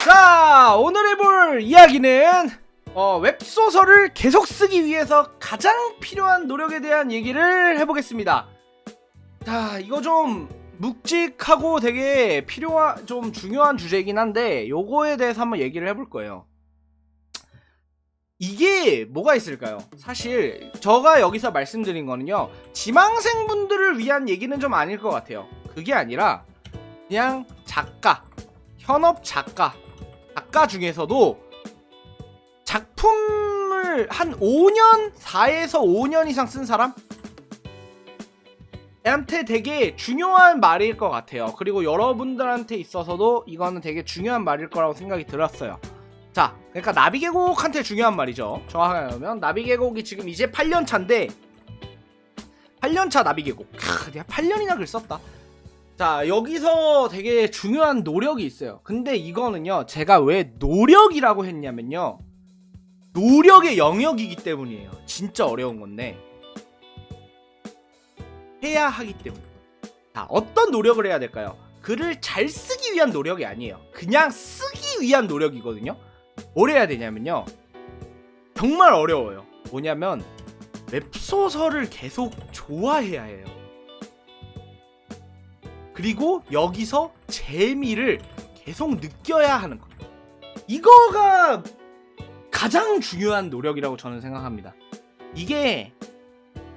자, 오늘 해볼 이야기는 웹소설을 계속 쓰기 위해서 가장 필요한 노력에 대한 얘기를 해보겠습니다. 자, 이거 좀 묵직하고 되게 좀 중요한 주제이긴 한데 요거에 대해서 한번 얘기를 해볼 거예요. 이게 뭐가 있을까요? 사실 제가 여기서 말씀드린 거는요, 지망생분들을 위한 얘기는 좀 아닐 것 같아요. 그게 아니라 그냥 현업 작가 중에서도 작품을 한 4에서 5년 이상 쓴 사람? 한테 되게 중요한 말일 것 같아요. 그리고 여러분들한테 있어서도 이거는 되게 중요한 말일 거라고 생각이 들었어요. 자, 그러니까 나비계곡한테 중요한 말이죠. 정확하게 하면 나비계곡이 지금 이제 8년차인데 8년차 나비계곡. 내가 8년이나 글 썼다. 자, 여기서 되게 중요한 노력이 있어요. 근데 이거는요, 제가 왜 노력이라고 했냐면요, 노력의 영역이기 때문이에요. 진짜 어려운 건데 해야 하기 때문에. 자, 어떤 노력을 해야 될까요? 글을 잘 쓰기 위한 노력이 아니에요. 그냥 쓰기 위한 노력이거든요. 뭘 해야 되냐면요, 정말 어려워요. 뭐냐면 웹소설을 계속 좋아해야 해요. 그리고 여기서 재미를 계속 느껴야 하는 거예요. 이거가 가장 중요한 노력이라고 저는 생각합니다. 이게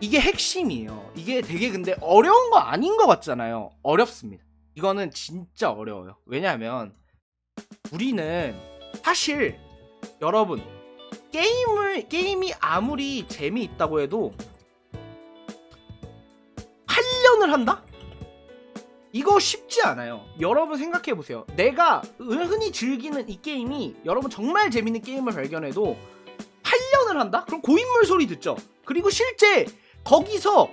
핵심이에요. 이게 되게 근데 어려운 거 아닌 것 같잖아요. 어렵습니다. 이거는 진짜 어려워요. 왜냐하면 우리는 사실 여러분, 게임이 아무리 재미있다고 해도 8년을 한다? 이거 쉽지 않아요. 여러분 생각해보세요. 내가 흔히 즐기는 이 게임이 여러분 정말 재밌는 게임을 발견해도 8년을 한다? 그럼 고인물 소리 듣죠? 그리고 실제 거기서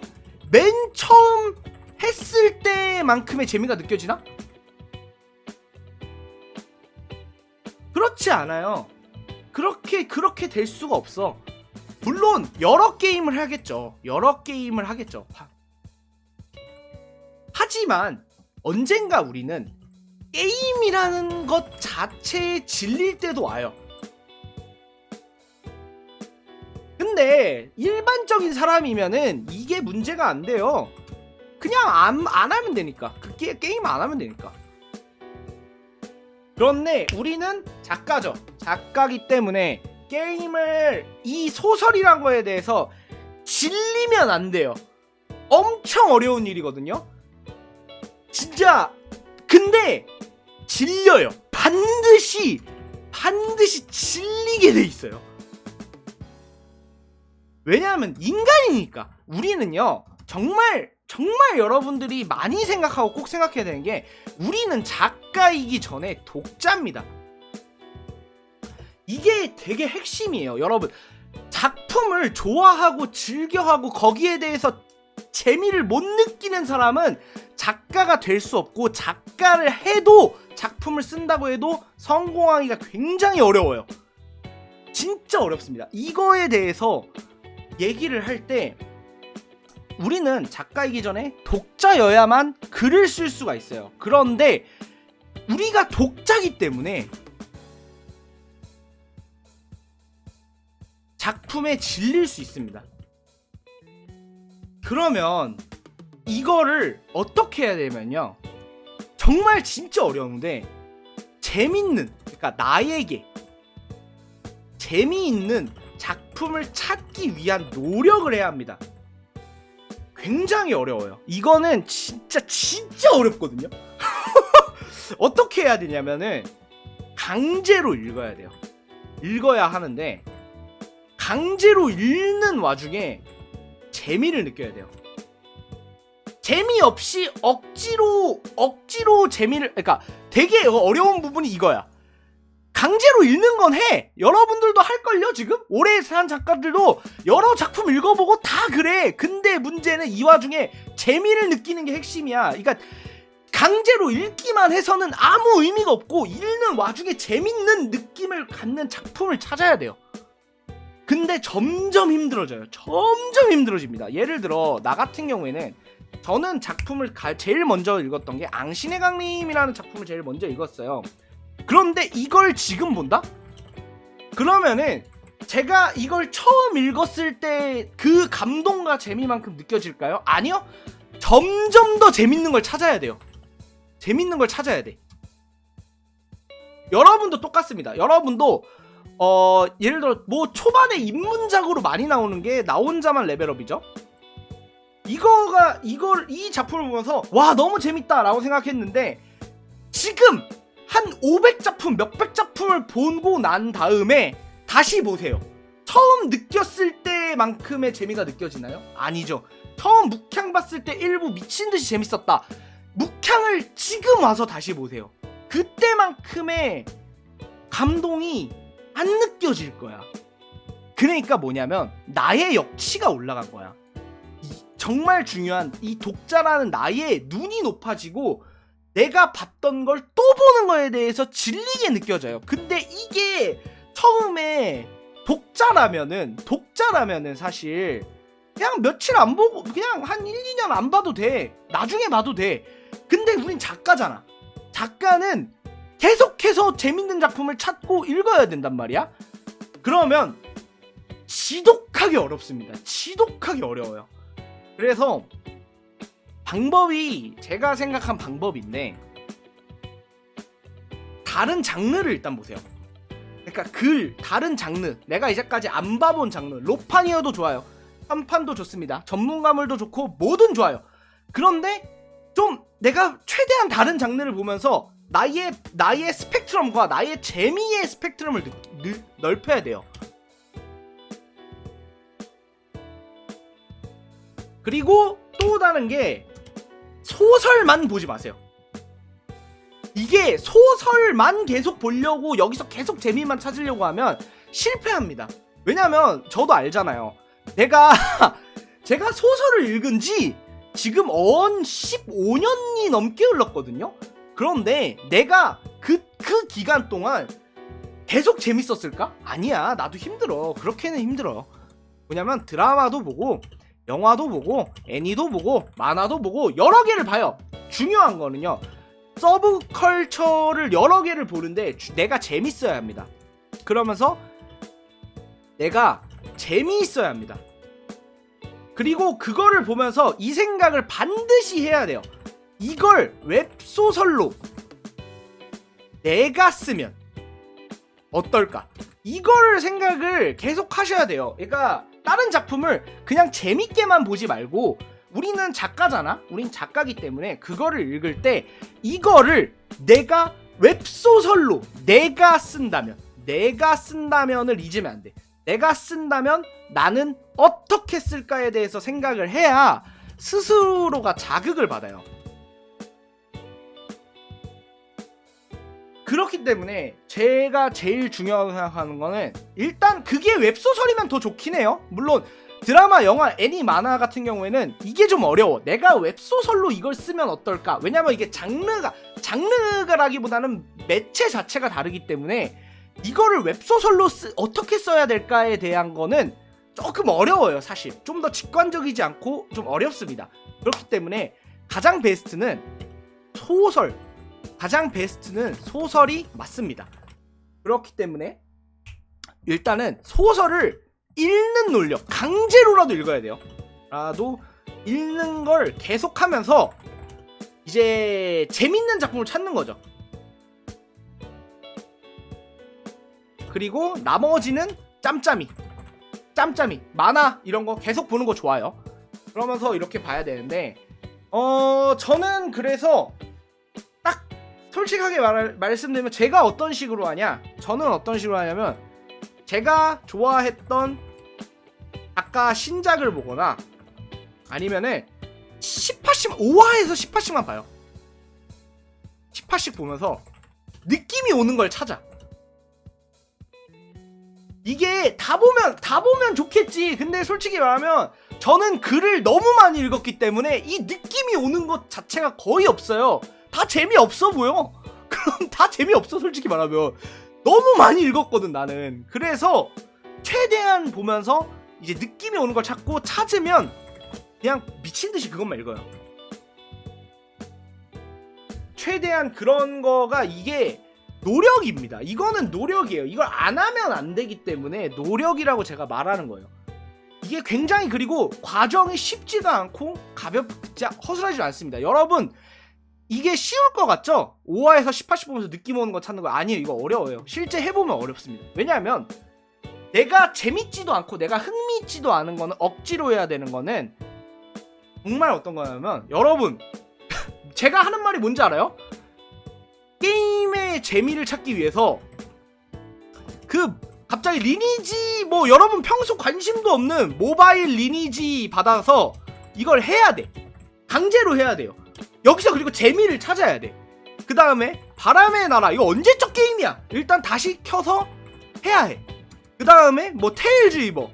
맨 처음 했을 때만큼의 재미가 느껴지나? 그렇지 않아요. 그렇게 될 수가 없어. 물론 여러 게임을 하겠죠. 하지만 언젠가 우리는 게임이라는 것 자체에 질릴 때도 와요. 근데 일반적인 사람이면은 이게 문제가 안 돼요. 그냥 안 하면 되니까. 게임 안 하면 되니까. 그런데 우리는 작가죠. 작가기 때문에 게임을, 이 소설이란 거에 대해서 질리면 안 돼요. 엄청 어려운 일이거든요. 진짜. 근데 질려요. 반드시 질리게 돼 있어요. 왜냐하면 인간이니까. 우리는요, 정말 여러분들이 많이 생각하고 꼭 생각해야 되는 게, 우리는 작가이기 전에 독자입니다. 이게 되게 핵심이에요. 여러분, 작품을 좋아하고 즐겨하고 거기에 대해서 재미를 못 느끼는 사람은 작가가 될 수 없고, 작가를 해도, 작품을 쓴다고 해도 성공하기가 굉장히 어려워요. 진짜 어렵습니다. 이거에 대해서 얘기를 할 때 우리는 작가이기 전에 독자여야만 글을 쓸 수가 있어요. 그런데 우리가 독자이기 때문에 작품에 질릴 수 있습니다. 그러면 이거를 어떻게 해야 되냐면요, 정말 진짜 어려운데 재밌는, 그러니까 나에게 재미있는 작품을 찾기 위한 노력을 해야 합니다. 굉장히 어려워요. 이거는 진짜 어렵거든요. 어떻게 해야 되냐면은 강제로 읽어야 돼요. 읽어야 하는데 강제로 읽는 와중에 재미를 느껴야 돼요. 재미없이 억지로 재미를, 그러니까 되게 어려운 부분이 이거야. 강제로 읽는 건 해. 여러분들도 할걸요. 지금 오래 산 작가들도 여러 작품 읽어보고 다 그래. 근데 문제는 이 와중에 재미를 느끼는 게 핵심이야. 그러니까 강제로 읽기만 해서는 아무 의미가 없고, 읽는 와중에 재밌는 느낌을 갖는 작품을 찾아야 돼요. 근데 점점 힘들어져요. 점점 힘들어집니다. 예를 들어 나 같은 경우에는, 저는 작품을 제일 먼저 읽었던 게 앙신의 강림이라는 작품을 제일 먼저 읽었어요. 그런데 이걸 지금 본다? 그러면은 제가 이걸 처음 읽었을 때 그 감동과 재미만큼 느껴질까요? 아니요. 점점 더 재밌는 걸 찾아야 돼요. 재밌는 걸 찾아야 돼. 여러분도 똑같습니다. 여러분도 예를 들어 뭐 초반에 입문작으로 많이 나오는 게 나 혼자만 레벨업이죠. 이 작품을 보면서 와 너무 재밌다 라고 생각했는데 지금 한 500작품 몇백 작품을 보고 난 다음에 다시 보세요. 처음 느꼈을 때만큼의 재미가 느껴지나요? 아니죠. 처음 묵향 봤을 때 일부 미친듯이 재밌었다. 묵향을 지금 와서 다시 보세요. 그때만큼의 감동이 안 느껴질 거야. 그러니까 뭐냐면 나의 역치가 올라간 거야. 정말 중요한 이 독자라는 나의 눈이 높아지고 내가 봤던 걸 또 보는 거에 대해서 질리게 느껴져요. 근데 이게 처음에 독자라면은 사실 그냥 며칠 안 보고 그냥 한 1, 2년 안 봐도 돼. 나중에 봐도 돼. 근데 우린 작가잖아. 작가는 계속해서 재밌는 작품을 찾고 읽어야 된단 말이야. 그러면 지독하게 어렵습니다. 지독하게 어려워요. 그래서 방법이 제가 생각한 방법인데 다른 장르를 일단 보세요. 그러니까 다른 장르, 내가 이제까지 안 봐본 장르, 로판이어도 좋아요. 한판도 좋습니다. 전문가물도 좋고 뭐든 좋아요. 그런데 좀 내가 최대한 다른 장르를 보면서 나의 스펙트럼과 나의 재미의 스펙트럼을 넓혀야 돼요. 그리고 또 다른 게 소설만 보지 마세요. 이게 소설만 계속 보려고 여기서 계속 재미만 찾으려고 하면 실패합니다. 왜냐면 저도 알잖아요. 제가 소설을 읽은 지 지금 15년이 넘게 흘렀거든요. 그런데 내가 그 기간 동안 계속 재밌었을까? 아니야. 나도 힘들어. 그렇게는 힘들어. 뭐냐면 드라마도 보고 영화도 보고 애니도 보고 만화도 보고 여러 개를 봐요. 중요한 거는요. 서브컬처를 여러 개를 보는데 내가 재밌어야 합니다. 그러면서 내가 재미있어야 합니다. 그리고 그거를 보면서 이 생각을 반드시 해야 돼요. 이걸 웹소설로 내가 쓰면 어떨까? 이거를 생각을 계속 하셔야 돼요. 그러니까 다른 작품을 그냥 재밌게만 보지 말고 우리는 작가잖아? 우린 작가기 때문에 그거를 읽을 때 이거를 내가 웹소설로 내가 쓴다면을 잊으면 안 돼. 내가 쓴다면 나는 어떻게 쓸까에 대해서 생각을 해야 스스로가 자극을 받아요. 그렇기 때문에 제가 제일 중요하다고 생각하는 거는 일단 그게 웹소설이면 더 좋긴 해요. 물론 드라마, 영화, 애니, 만화 같은 경우에는 이게 좀 어려워. 내가 웹소설로 이걸 쓰면 어떨까? 왜냐면 이게 장르가라기보다는 매체 자체가 다르기 때문에 이거를 웹소설로 어떻게 써야 될까에 대한 거는 조금 어려워요. 사실 좀 더 직관적이지 않고 좀 어렵습니다. 그렇기 때문에 가장 베스트는 소설이 맞습니다. 그렇기 때문에 일단은 소설을 읽는 논력, 강제로라도 읽어야 돼요. 읽는 걸 계속하면서 이제 재밌는 작품을 찾는 거죠. 그리고 나머지는 짬짬이 만화 이런 거 계속 보는 거 좋아요. 그러면서 이렇게 봐야 되는데 저는 그래서 딱 솔직하게 말씀드리면 제가 어떤 식으로 하냐, 저는 어떤 식으로 하냐면 제가 좋아했던 작가 신작을 보거나 아니면은 10화씩 5화에서 10화씩만 봐요. 10화씩 보면서 느낌이 오는 걸 찾아. 이게 다 보면 좋겠지. 근데 솔직히 말하면 저는 글을 너무 많이 읽었기 때문에 이 느낌이 오는 것 자체가 거의 없어요. 다 재미없어 보여. 그럼 다 재미없어. 솔직히 말하면 너무 많이 읽었거든 나는. 그래서 최대한 보면서 이제 느낌이 오는 걸 찾으면 그냥 미친듯이 그것만 읽어요. 최대한 그런 거가 이게 노력입니다. 이거는 노력이에요. 이걸 안 하면 안 되기 때문에 노력이라고 제가 말하는 거예요. 이게 굉장히, 그리고 과정이 쉽지가 않고 가볍지 허술하지 않습니다. 여러분, 이게 쉬울 것 같죠? 5화에서 18씩 보면서 느낌 오는 거 찾는 거 아니에요. 이거 어려워요. 실제 해보면 어렵습니다. 왜냐하면 내가 재밌지도 않고 내가 흥미있지도 않은 거는 억지로 해야 되는 거는 정말 어떤 거냐면, 여러분 제가 하는 말이 뭔지 알아요? 게임의 재미를 찾기 위해서 갑자기 리니지, 뭐 여러분 평소 관심도 없는 모바일 리니지 받아서 이걸 해야 돼. 강제로 해야 돼요. 여기서 그리고 재미를 찾아야 돼. 그 다음에 바람의 나라, 이거 언제적 게임이야? 일단 다시 켜서 해야 해. 그 다음에 뭐 테일즈 리버,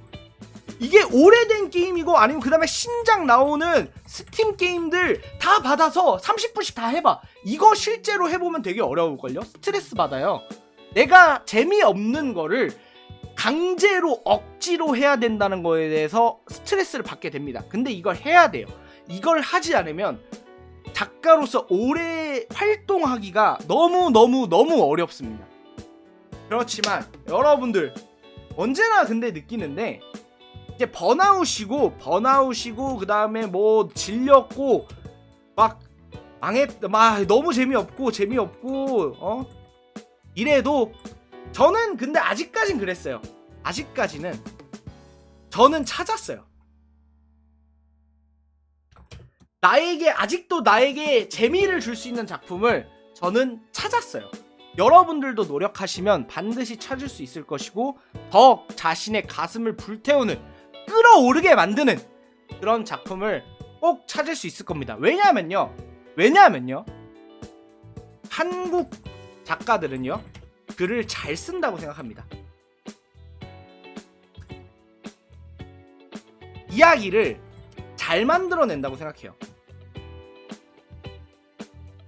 이게 오래된 게임이고, 아니면 그 다음에 신작 나오는 스팀 게임들 다 받아서 30분씩 다 해봐. 이거 실제로 해보면 되게 어려울걸요? 스트레스 받아요. 내가 재미없는 거를 강제로 억지로 해야 된다는 거에 대해서 스트레스를 받게 됩니다. 근데 이걸 해야 돼요. 이걸 하지 않으면 작가로서 오래 활동하기가 너무 어렵습니다. 그렇지만 여러분들 언제나 근데 느끼는데, 이제 번아웃이고 그 다음에 뭐 질렸고 막 너무 재미없고 이래도 저는 근데 아직까진 그랬어요. 아직까지는 저는 찾았어요. 아직도 나에게 재미를 줄 수 있는 작품을 저는 찾았어요. 여러분들도 노력하시면 반드시 찾을 수 있을 것이고, 더 자신의 가슴을 불태우는, 끌어오르게 만드는 그런 작품을 꼭 찾을 수 있을 겁니다. 왜냐하면요 한국 작가들은요 글을 잘 쓴다고 생각합니다. 이야기를 잘 만들어낸다고 생각해요.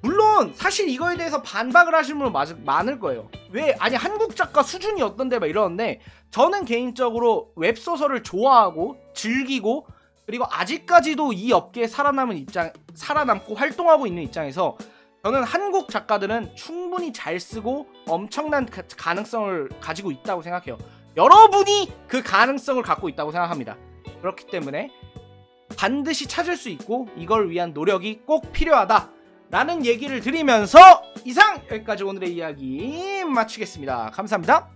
물론 사실 이거에 대해서 반박을 하시는 분은 많을 거예요. 아니 한국 작가 수준이 어떤데 막 이러는데, 저는 개인적으로 웹소설을 좋아하고 즐기고, 그리고 아직까지도 이 업계에 살아남고 활동하고 있는 입장에서 저는 한국 작가들은 충분히 잘 쓰고 엄청난 가능성을 가지고 있다고 생각해요. 여러분이 그 가능성을 갖고 있다고 생각합니다. 그렇기 때문에 반드시 찾을 수 있고 이걸 위한 노력이 꼭 필요하다 라는 얘기를 드리면서, 이상 여기까지 오늘의 이야기 마치겠습니다. 감사합니다.